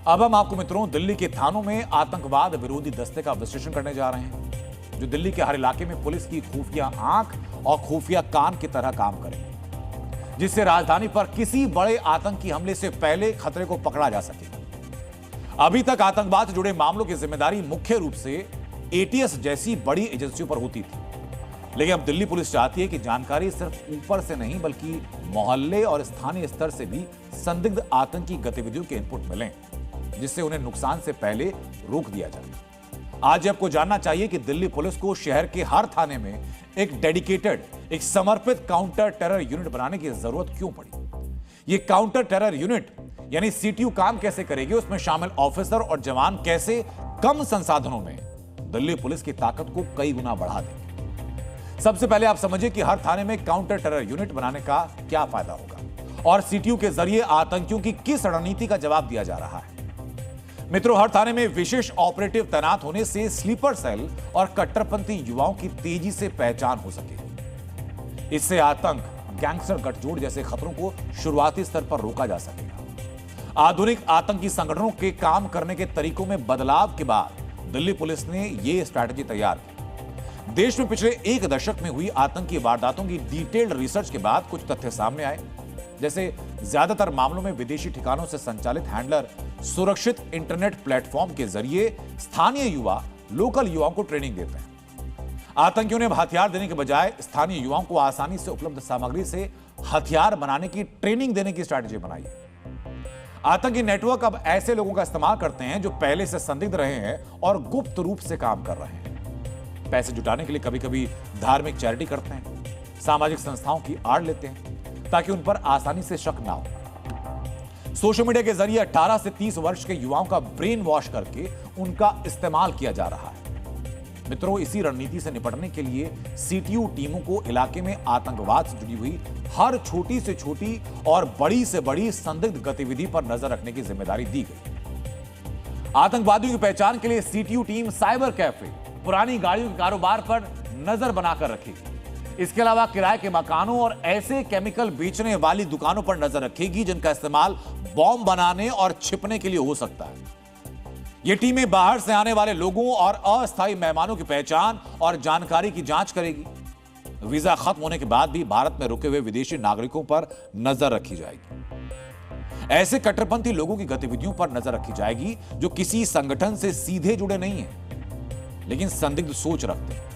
अब हम आपको मित्रों दिल्ली के थानों में आतंकवाद विरोधी दस्ते का विश्लेषण करने जा रहे हैं, जो दिल्ली के हर इलाके में पुलिस की खुफिया आंख और खुफिया कान की तरह काम करेंगे, जिससे राजधानी पर किसी बड़े आतंकी हमले से पहले खतरे को पकड़ा जा सके। अभी तक आतंकवाद से जुड़े मामलों की जिम्मेदारी मुख्य रूप से एटीएस जैसी बड़ी एजेंसियों पर होती थी, लेकिन अब दिल्ली पुलिस चाहती है कि जानकारी सिर्फ ऊपर से नहीं बल्कि मोहल्ले और स्थानीय स्तर से भी संदिग्ध आतंकी गतिविधियों के इनपुट मिलें, जिससे उन्हें नुकसान से पहले रोक दिया जाए। आज आपको जानना चाहिए कि दिल्ली पुलिस को शहर के हर थाने में एक डेडिकेटेड, एक समर्पित काउंटर टेरर यूनिट बनाने की जरूरत क्यों पड़ी। ये काउंटर टेरर यूनिट यानी सीटीयू काम कैसे करेगी, उसमें शामिल ऑफिसर और जवान कैसे कम संसाधनों में दिल्ली पुलिस की ताकत को कई गुना बढ़ा देंगे। सबसे पहले आप समझिए कि हर थाने में काउंटर टेरर यूनिट बनाने का क्या फायदा होगा और सीटीयू के जरिए आतंकियों की किस रणनीति का जवाब दिया जा रहा है। मित्रों, हर थाने में विशेष ऑपरेटिव तैनात होने से स्लीपर सेल और कट्टरपंथी युवाओं की तेजी से पहचान हो सकेगी। इससे आतंक, गैंगस्टर गठजोड़ जैसे खतरों को शुरुआती स्तर पर रोका जा सकेगा। आधुनिक आतंकी संगठनों के काम करने के तरीकों में बदलाव के बाद दिल्ली पुलिस ने यह स्ट्रैटेजी तैयार की। देश में पिछले एक दशक में हुई आतंकी वारदातों की डिटेल्ड रिसर्च के बाद कुछ तथ्य सामने आए, जैसे ज्यादातर मामलों में विदेशी ठिकानों से संचालित हैंडलर सुरक्षित इंटरनेट प्लेटफॉर्म के जरिए स्थानीय युवा लोकल युवाओं को ट्रेनिंग देते हैं। आतंकियों ने हथियार देने के बजाय स्थानीय युवाओं को आसानी से उपलब्ध सामग्री से हथियार बनाने की ट्रेनिंग देने की स्ट्रैटेजी बनाई है। आतंकी नेटवर्क अब ऐसे लोगों का इस्तेमाल करते हैं जो पहले से संदिग्ध रहे हैं और गुप्त रूप से काम कर रहे हैं। पैसे जुटाने के लिए कभी कभी धार्मिक चैरिटी करते हैं, सामाजिक संस्थाओं की आड़ लेते हैं ताकि उन पर आसानी से शक ना हो। सोशल मीडिया के जरिए 18 से 30 वर्ष के युवाओं का ब्रेन वॉश करके उनका इस्तेमाल किया जा रहा है। मित्रों, इसी रणनीति से निपटने के लिए सीटीयू टीमों को इलाके में आतंकवाद से जुड़ी हुई हर छोटी से छोटी और बड़ी से बड़ी संदिग्ध गतिविधि पर नजर रखने की जिम्मेदारी दी गई। आतंकवादियों की पहचान के लिए सीटीयू टीम साइबर कैफे, पुरानी गाड़ियों के कारोबार पर नजर बनाकर रखेगी। इसके अलावा किराए के मकानों और ऐसे केमिकल बेचने वाली दुकानों पर नजर रखेगी जिनका इस्तेमाल बॉम्ब बनाने और छिपने के लिए हो सकता है। ये टीमें बाहर से आने वाले लोगों और अस्थायी मेहमानों की पहचान और जानकारी की जांच करेगी। वीजा खत्म होने के बाद भी भारत में रुके हुए विदेशी नागरिकों पर नजर रखी जाएगी। ऐसे कट्टरपंथी लोगों की गतिविधियों पर नजर रखी जाएगी जो किसी संगठन से सीधे जुड़े नहीं हैं, लेकिन संदिग्ध सोच रखते हैं।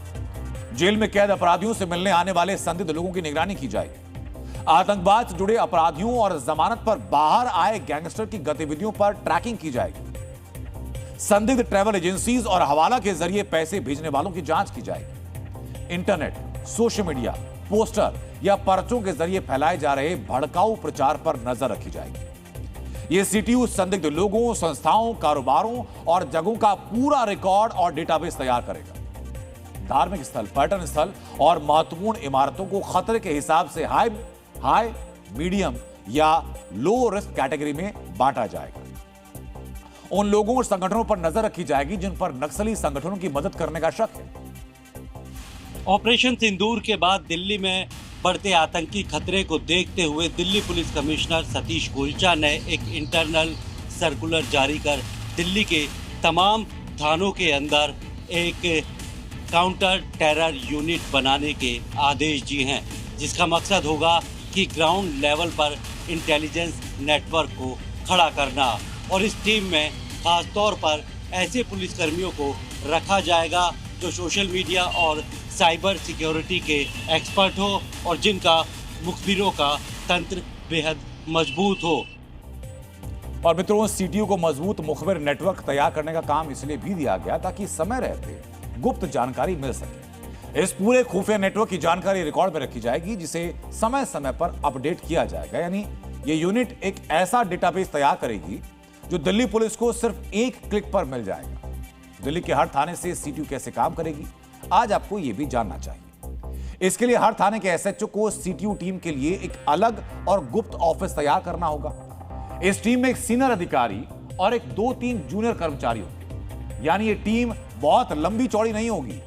जेल में कैद अपराधियों से मिलने आने वाले संदिग्ध लोगों की निगरानी की जाएगी। आतंकवाद से जुड़े अपराधियों और जमानत पर बाहर आए गैंगस्टर की गतिविधियों पर ट्रैकिंग की जाएगी। संदिग्ध ट्रैवल एजेंसीज और हवाला के जरिए पैसे भेजने वालों की जांच की जाएगी। इंटरनेट, सोशल मीडिया, पोस्टर या पर्चों के जरिए फैलाए जा रहे भड़काऊ प्रचार पर नजर रखी जाएगी। यह सीटीयू संदिग्ध लोगों, संस्थाओं, कारोबारों और जगहों का पूरा रिकॉर्ड और डेटाबेस तैयार करेगा। धार्मिक स्थल, पर्यटन स्थल और महत्वपूर्ण इमारतों को खतरे के हिसाब से हाई, मीडियम या लो रिस्क कैटेगरी में बांटा जाएगा। उन लोगों और संगठनों पर नजर रखी जाएगी जिन पर नक्सली संगठनों की मदद करने का शक है। ऑपरेशन सिंदूर के बाद दिल्ली में बढ़ते आतंकी खतरे को देखते हुए दिल्ली पुलिस कमिश्नर सतीश गोलचा ने एक इंटरनल सर्कुलर जारी कर दिल्ली के तमाम थानों के अंदर एक काउंटर टेरर यूनिट बनाने के आदेश दिए हैं, जिसका मकसद होगा कि ग्राउंड लेवल पर इंटेलिजेंस नेटवर्क को खड़ा करना। और इस टीम में खास तौर पर ऐसे पुलिसकर्मियों को रखा जाएगा जो सोशल मीडिया और साइबर सिक्योरिटी के एक्सपर्ट हो और जिनका मुखबिरों का तंत्र बेहद मजबूत हो। और मित्रों, सीटीयू को मजबूत मुखबिर नेटवर्क तैयार करने का काम इसलिए भी दिया गया ताकि समय रहते गुप्त जानकारी मिल सके। इस पूरे खुफिया नेटवर्क की जानकारी रिकॉर्ड में रखी जाएगी जिसे समय समय पर अपडेट किया जाएगा। यानी ये यूनिट एक ऐसा डेटाबेस तैयार करेगी जो दिल्ली पुलिस को सिर्फ एक क्लिक पर मिल जाएगा। दिल्ली के हर थाने से सीटीयू कैसे काम करेगी, आज आपको यह भी जानना चाहिए। इसके लिए हर थाने के एसएचओ को सीटीयू टीम के लिए एक अलग और गुप्त ऑफिस तैयार करना होगा। इस टीम में एक सीनियर अधिकारी और एक 2-3 जूनियर कर्मचारी होंगे। यानी ये टीम बहुत लंबी चौड़ी नहीं होगी।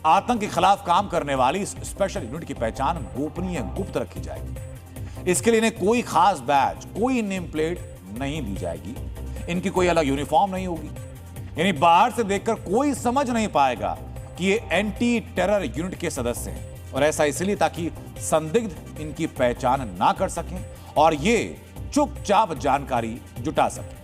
आतंक के खिलाफ काम करने वाली इस स्पेशल यूनिट की पहचान गोपनीय, गुप्त रखी जाएगी। इसके लिए इन्हें कोई खास बैज, कोई नेम प्लेट नहीं दी जाएगी। इनकी कोई अलग यूनिफॉर्म नहीं होगी, यानी बाहर से देखकर कोई समझ नहीं पाएगा कि ये एंटी टेरर यूनिट के सदस्य हैं। और ऐसा इसलिए ताकि संदिग्ध इनकी पहचान ना कर सकें और ये चुपचाप जानकारी जुटा सकें।